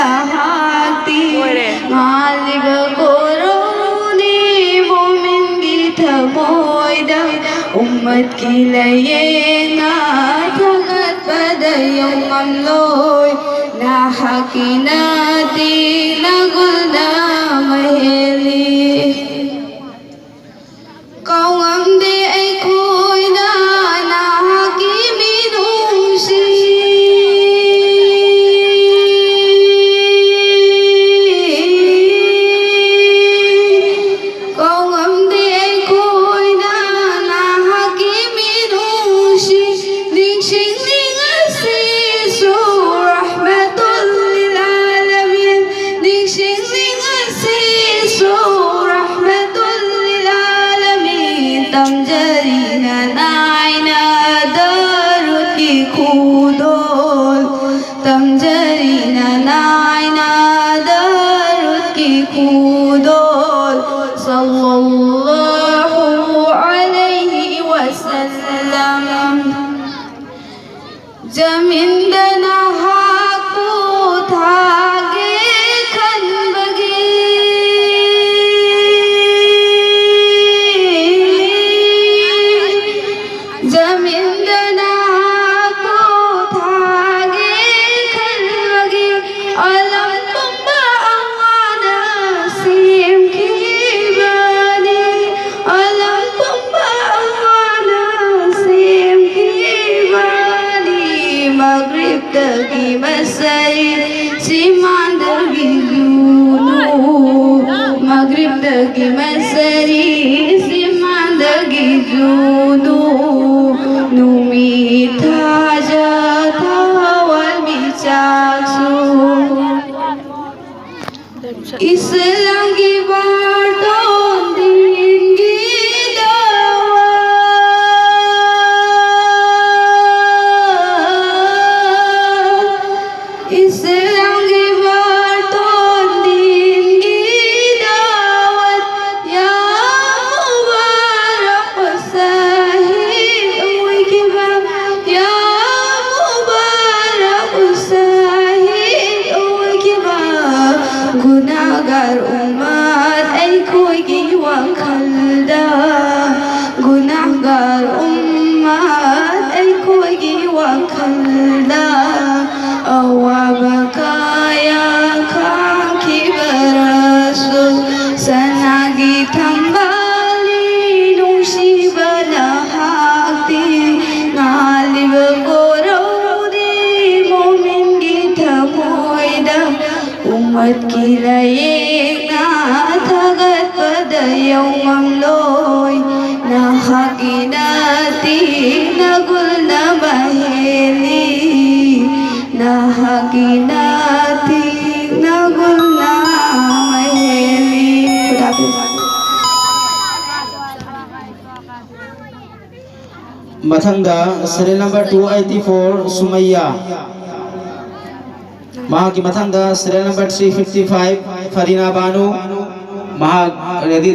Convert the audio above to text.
lahati ngalib koroni momen kita moida umat kilayena jagat pada yang mamloy nahakinati nagulna maheli kau ngamde ay ko'y na nakakiminusi kau ngamde ay ko'y na nakakiminusi lingsing lingasiso rahmatul lil alamin lingsing lingasiso rahmatul lil alamin tamjarina naina darut ki khudol tamjarina naina darut ki khudol sallallahu alaihi wasallam जमीन बना हाको थागे खन बगे जमीन बना हाको थागे खन बगे अलम तुम्बा आवाना सीम की बनी अलम तुम्बा आवाना सीम की बनी Maghrib dagi masai simandagi junu Maghrib dagi masai simandagi junu Numi taja tawal bicaksu Islam ki barton tinggi Islam ki barton tinggi dawat ya mubarak sahid uy kibab ya mubarak sahid uy kibab gunagar umat ay ko'y giwang kalda gunagar umat ay ko'y giwang kalda awabakaya kang kibarasul sanagi tambali nung sibana hati ngalib koroni momen kita moida umat kilayek na tagat pada yang mamloy nahakinati nagul na maheli nahakinati nagul na maheli मथंगा serial number 284 Sumayya mahaki mathangda serial number 355 Farina Banu mahak ready